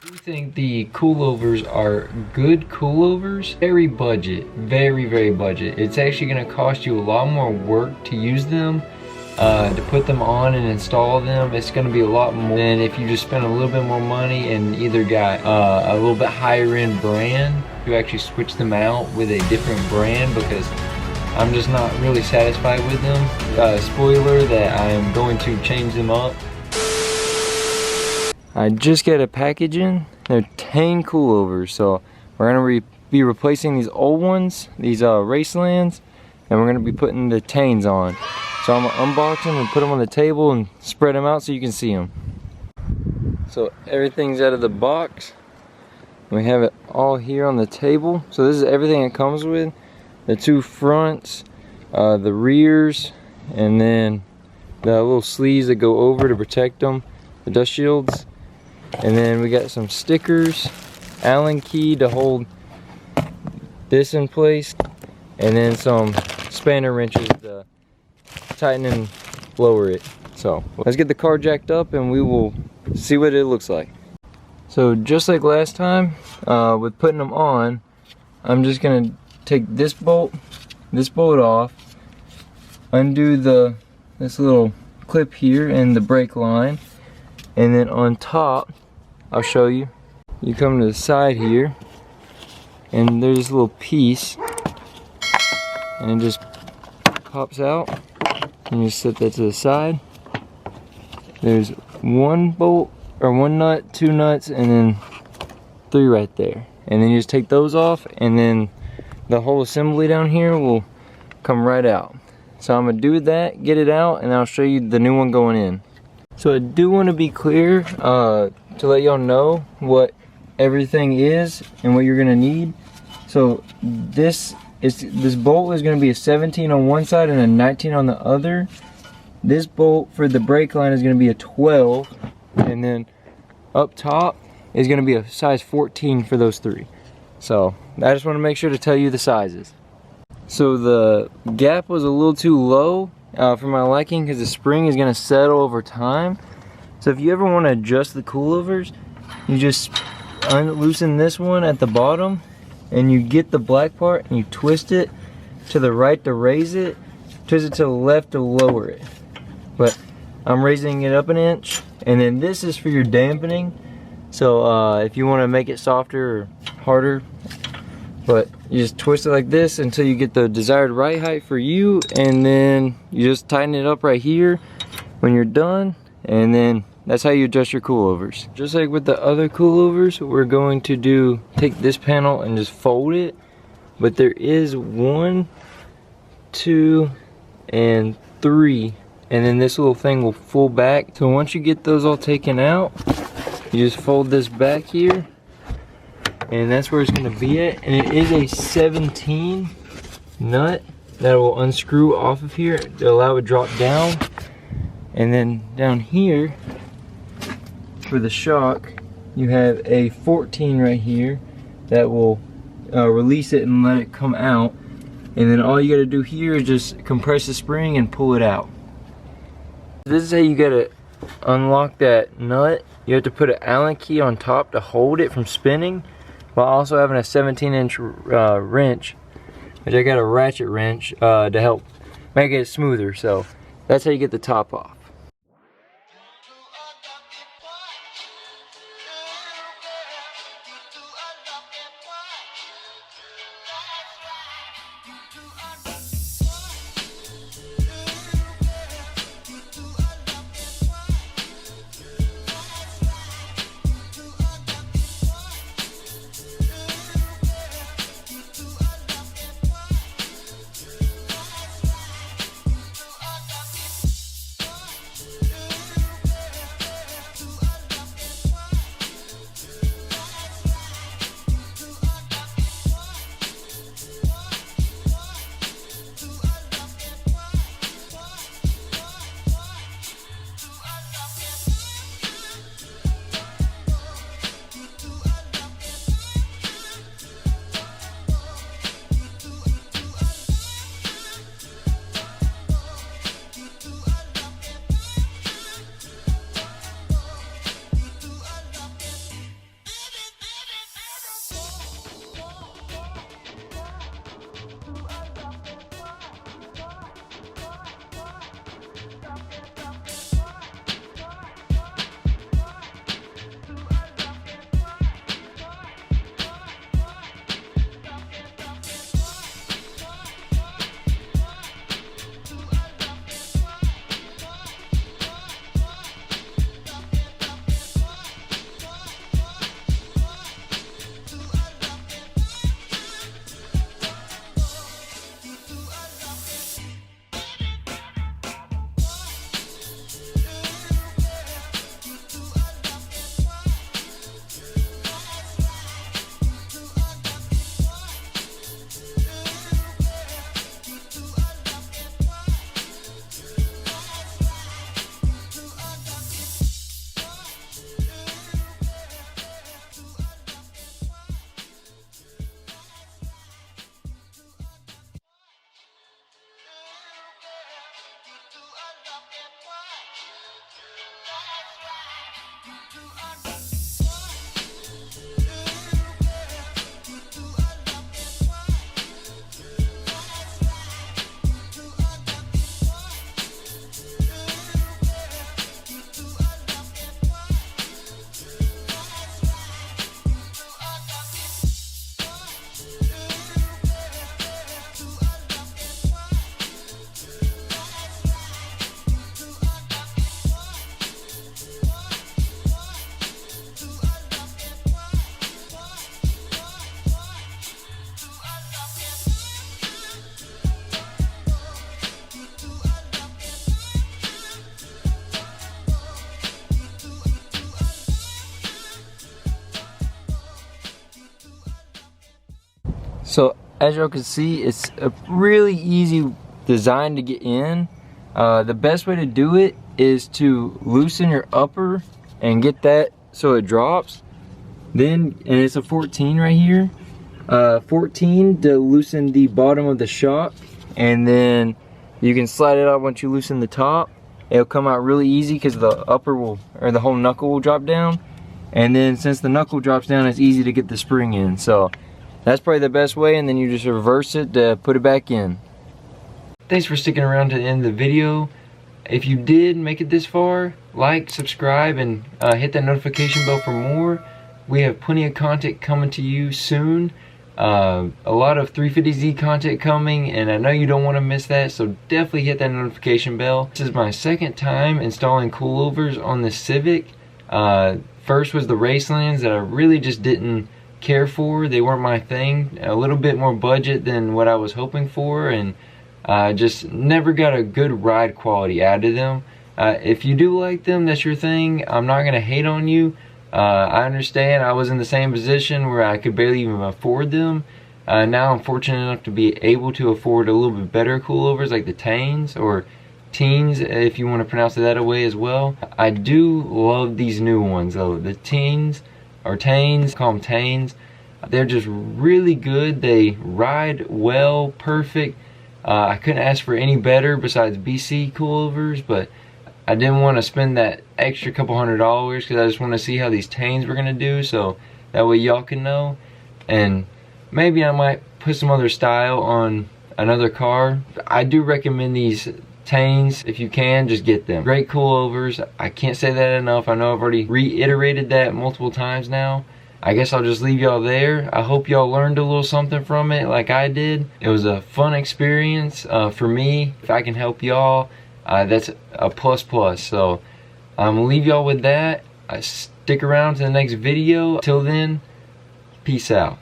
I think the coilovers are good coilovers. Very budget, very budget. It's actually going to cost you a lot more work to use them, to put them on and install them. It's going to be a lot more than if you just spend a little bit more money and either got a little bit higher end brand. You actually switch them out with a different brand, because I'm just not really satisfied with them. Spoiler that I am going to change them up. I just got a package in. They're Tein coilovers, so we're gonna be replacing these old ones, these Racelands, and we're gonna be putting the Teins on. So I'm gonna unbox them and put them on the table and spread them out so you can see them. So everything's out of the box. We have it all here on the table. So this is everything it comes with: the two fronts, the rears, and then the little sleeves that go over to protect them, the dust shields. And then we got some stickers, Allen key to hold this in place, and then some spanner wrenches to tighten and lower it. So let's get the car jacked up and we will see what it looks like. So just like last time, with putting them on, I'm just gonna take this bolt off, undo this little clip here and the brake line, and then on top, I'll show you. You come to the side here, and there's this little piece, and it just pops out, and you set that to the side. There's one bolt, or one nut, two nuts, and then three right there. And then you just take those off, and then the whole assembly down here will come right out. So I'm gonna do that, get it out, and I'll show you the new one going in. So I do want to be clear to let y'all know what everything is and what you're gonna need. So this bolt is gonna be a 17 on one side and a 19 on the other. This bolt for the brake line is gonna be a 12, and then up top is gonna be a size 14 for those three. So I just want to make sure to tell you the sizes. So the gap was a little too low for my liking, because the spring is going to settle over time. So if you ever want to adjust the coilovers, you just loosen this one at the bottom, and you get the black part and you twist it to the right to raise it, twist it to the left to lower it. But I'm raising it up an inch, and then this is for your dampening. So if you want to make it softer or harder, but you just twist it like this until you get the desired right height for you, and then you just tighten it up right here when you're done, and then that's how you adjust your coilovers. Just like with the other coilovers, we're going to take this panel and just fold it, but there is 1, 2, and 3, and then this little thing will fold back. So once you get those all taken out, you just fold this back here, and that's where it's going to be at. And it is a 17 nut that will unscrew off of here to allow it to drop down. And then down here for the shock, you have a 14 right here that will release it and let it come out. And then all you got to do here is just compress the spring and pull it out. This is how you got to unlock that nut. You have to put an Allen key on top to hold it from spinning, while also having a 17-inch wrench, which I got a ratchet wrench to help make it smoother. So that's how you get the top off. So as y'all can see, it's a really easy design to get in. The best way to do it is to loosen your upper and get that so it drops. Then, and it's a 14 right here. 14 to loosen the bottom of the shock, and then you can slide it out once you loosen the top. It'll come out really easy because the upper will, or the whole knuckle will drop down. And then since the knuckle drops down, it's easy to get the spring in. So that's probably the best way, and then you just reverse it to put it back in. Thanks for sticking around to the end of the video. If you did make it this far, like, subscribe, and hit that notification bell for more. We have plenty of content coming to you soon. A lot of 350Z content coming, and I know you don't want to miss that, so definitely hit that notification bell. This is my second time installing coilovers on the Civic. First was the Racelands that I really just didn't care for. They weren't my thing. A little bit more budget than what I was hoping for, and just never got a good ride quality out of them. If you do like them, that's your thing. I'm not going to hate on you. I understand I was in the same position where I could barely even afford them. Now I'm fortunate enough to be able to afford a little bit better coilovers like the Teins, or Teins if you want to pronounce it that way as well. I do love these new ones though. The Teins, or Teins, call them Teins. They're just really good. They ride well, perfect. I couldn't ask for any better besides BC coilovers, but I didn't want to spend that extra couple $100 because I just want to see how these Teins were going to do, so that way y'all can know. And maybe I might put some other style on another car. I do recommend these Teins. If you can, just get them. Great coilovers. I can't say that enough. I know I've already reiterated that multiple times now. I guess I'll just leave y'all there. I hope y'all learned a little something from it like I did. It was a fun experience for me. If I can help y'all, that's a plus. So I'm gonna leave y'all with that. Stick around to the next video. Till then, peace out.